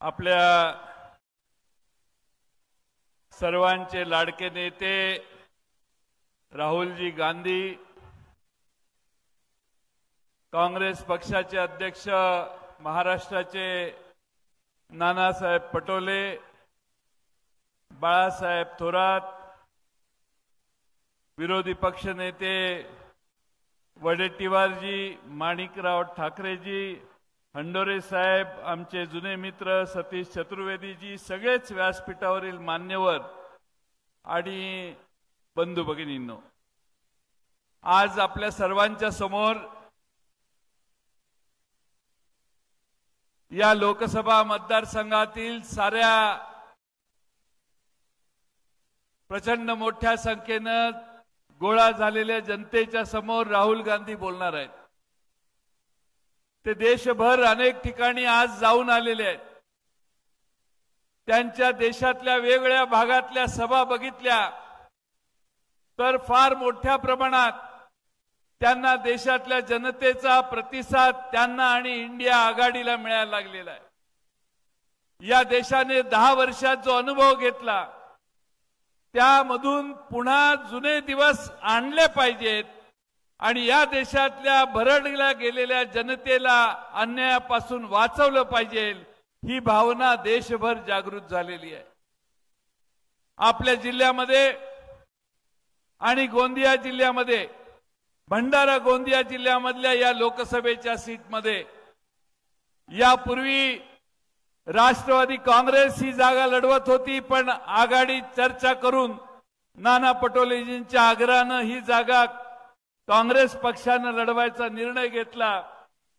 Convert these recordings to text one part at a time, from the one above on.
आपल्या सर्वांचे लाडके नेते राहुलजी गांधी, काँग्रेस पक्षाचे अध्यक्ष महाराष्ट्राचे नानासाहेब पटोले, बाळासाहेब थोरात, विरोधी पक्षनेते वडेट्टीवारजी, माणिकराव ठाकरेजी, हंडोरे साहेब, आमचे जुने मित्र सतीश चतुर्वेदीजी, सगळेच व्यासपीठावरील मान्यवर आणि बंधू भगिनींनो, आज आपल्या सर्वांच्या समोर या लोकसभा मतदारसंघातील साऱ्या प्रचंड मोठ्या संख्येने गोळा झालेल्या जनतेच्या समोर राहुल गांधी बोलणार आहेत। ते देशभर अनेक ठिकाणी आज जाऊन आलेले आहेत। त्यांच्या देशातल्या वेगवेगळ्या भागातल्या सभा बघितल्या तर फार मोठ्या प्रमाणात त्यांना देशातल्या जनतेचा प्रतिसाद त्यांना आणि इंडिया आघाडीला मिळायला लागलेला आहे। या देशाने 10 वर्षात जो अनुभव घेतला त्यामधून पुन्हा जुने दिवस आणले पाहिजेत आणि या देशातल्या भरडल्या गेलेल्या जनतेला अन्यायापासून वाचवलं पाहिजे, ही भावना देशभर जागृत झालेली आहे। आपल्या जिल्ह्यामध्ये आणि गोंदिया जिल्ह्यामध्ये, भंडारा गोंदिया जिल्ह्यामधल्या या लोकसभेच्या सीटमध्ये यापूर्वी राष्ट्रवादी काँग्रेस ही जागा लढवत होती, पण आघाडी चर्चा करून नाना पटोलेजींच्या आग्रहानं ही जागा काँग्रेस पक्षानं लढवायचा निर्णय घेतला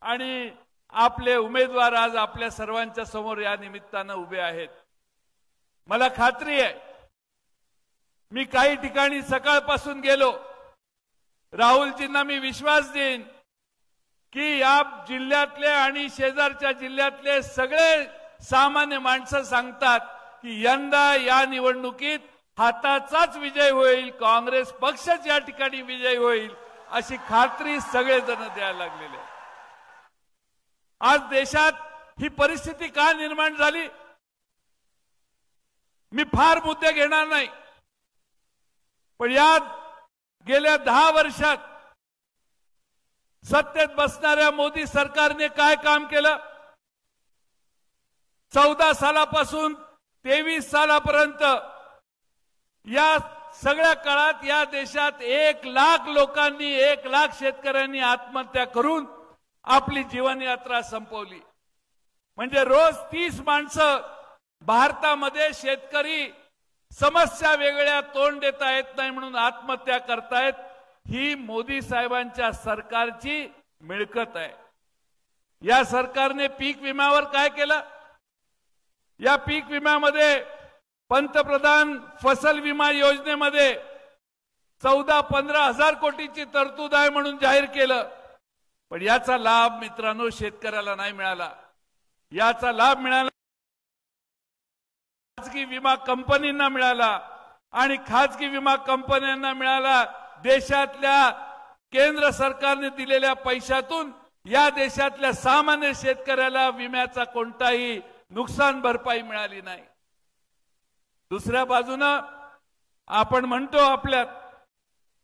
आणि आपले उमेदवार आज आपल्या सर्वांच्या समोर या निमित्तानं उभे आहेत। मला खात्री आहे, मी काही ठिकाणी सकाळपासून गेलो, राहुलजींना मी विश्वास देईन की या जिल्ह्यातले आणि शेजारच्या जिल्ह्यातले सगळे सामान्य माणसं सांगतात की यंदा या निवडणुकीत हाताचाच विजय होईल, काँग्रेस पक्षच या ठिकाणी विजय होईल, अशी खात्री सगळेजण द्यायला लागलेले। आज देशात ही परिस्थिती का निर्माण झाली, मी फार मुद्दे घेणार नाही, पण या गेल्या 10 वर्षात सत्तेत बसणाऱ्या मोदी सरकारने काय काम केलं, 14 सालापासून 23 सालापर्यंत या सगळ्या काळात या देशात 1 लाख लोकांनी, 1 लाख शेतकऱ्यांनी आत्महत्या करून आपली जीवनयात्रा संपवली। म्हणजे रोज 30 माणसं भारतामध्ये शेतकरी समस्या वेगळ्या तोंड देता येत नाही म्हणून आत्महत्या करतायत। ही मोदी साहेबांच्या सरकारची मिळकत आहे। या सरकारने पीक विम्यावर काय केलं, या पीक विम्यामध्ये पंतप्रधान फसल विमा योजनेमध्ये 14-15 हजार कोटीची तरतूद आहे म्हणून जाहीर केलं, पण याचा लाभ मित्रांनो शेतकऱ्याला नाही मिळाला। याचा लाभ मिळाला खाजगी विमा कंपनींना मिळाला आणि खाजगी विमा कंपन्यांना मिळाला देशातल्या केंद्र सरकारने दिलेल्या पैशातून या देशातल्या सामान्य शेतकऱ्याला विम्याचा कोणताही नुकसान भरपाई मिळाली नाही। दुसऱ्या बाजूने आपण म्हणतो आपल्यात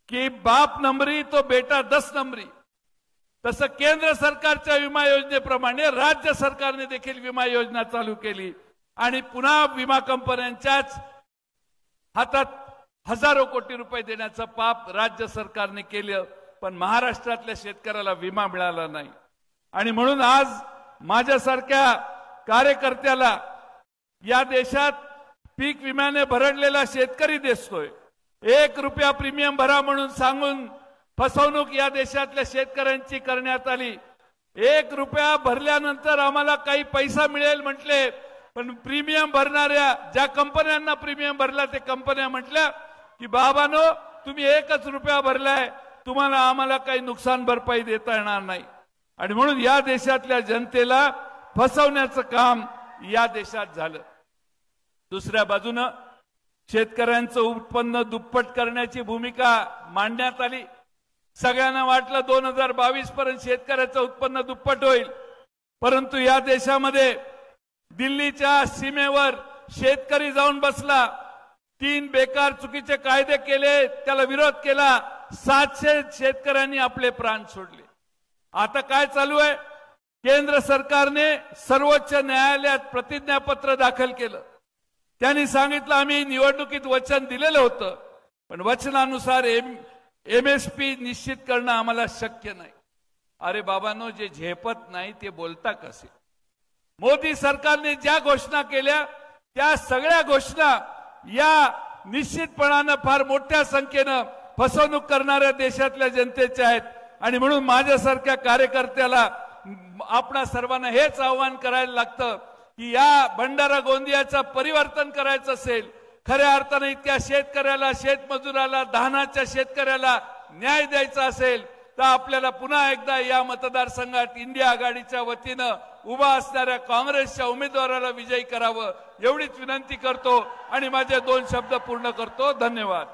की बाप नंबरी तो बेटा 10 नंबरी, तसं केंद्र सरकारच्या विमा योजनेप्रमाणे राज्य सरकारने देखील विमा योजना चालू केली आणि पुन्हा विमा कंपन्यांच्याच हातात हजारो कोटी रुपये देण्याचं पाप राज्य सरकारने केलं, पण महाराष्ट्रातल्या शेतकऱ्याला विमा मिळाला नाही। आणि म्हणून आज माझ्यासारख्या कार्यकर्त्याला या देशात पीक विम्याने भरडलेला शेतकरी दिसतोय। 1 रुपया प्रीमियम भरा म्हणून सांगून फसवणूक या देशातल्या शेतकऱ्यांची करण्यात आली। 1 रुपया भरल्यानंतर आम्हाला काही पैसा मिळेल म्हटले, पण प्रीमियम भरणाऱ्या ज्या कंपन्यांना प्रीमियम भरला ते कंपन्या म्हटल्या की बाबानो तुम्ही 1च रुपया भरलाय, तुम्हाला आम्हाला काही नुकसान भरपाई देता येणार नाही। आणि म्हणून या देशातल्या जनतेला फसवण्याचं काम या देशात झालं। दुसऱ्या बाजूने शेतकऱ्यांचं उत्पन्न दुप्पट करण्याची भूमिका मांडण्यात आली। सगळ्यांना वाटलं 2022 पर्यंत शेतकऱ्याचं उत्पन्न दुप्पट होईल, परंतु या देशामध्ये दिल्लीच्या सीमेवर शेतकरी जाऊन बसला, 3 बेकार चुकीचे कायदे केले, त्याला विरोध केला, 700 शेतकऱ्यांनी आपले प्राण सोडले। आता काय चालू आहे? केंद्र सरकारने सर्वोच्च न्यायालयात प्रतिज्ञापत्र दाखल केलं। त्यांनी सांगितलं आम्ही निवडणुकीत वचन दिलेलं होतं, पण वचनानुसार MSP निश्चित करणं आम्हाला शक्य नाही। अरे बाबांनो, जे झेपत नाही ते बोलता कसे? मोदी सरकारने ज्या घोषणा केल्या त्या सगळ्या घोषणा या निश्चितपणानं फार मोठ्या संख्येनं फसवणूक करणाऱ्या देशातल्या जनतेच्या आहेत। आणि म्हणून माझ्यासारख्या कार्यकर्त्याला आपणा सर्वांना हेच आव्हान करायला लागतं की या भंडारा गोंदियाचं परिवर्तन करायचं असेल, खऱ्या अर्थाने इतक्या शेतकऱ्याला, शेतमजुराला, धानाच्या शेतकऱ्याला न्याय द्यायचा असेल तर आपल्याला पुन्हा एकदा या मतदारसंघात इंडिया आघाडीच्या वतीनं उभा असणाऱ्या काँग्रेसच्या उमेदवाराला विजयी करावं एवढीच विनंती करतो आणि माझे 2 शब्द पूर्ण करतो। धन्यवाद।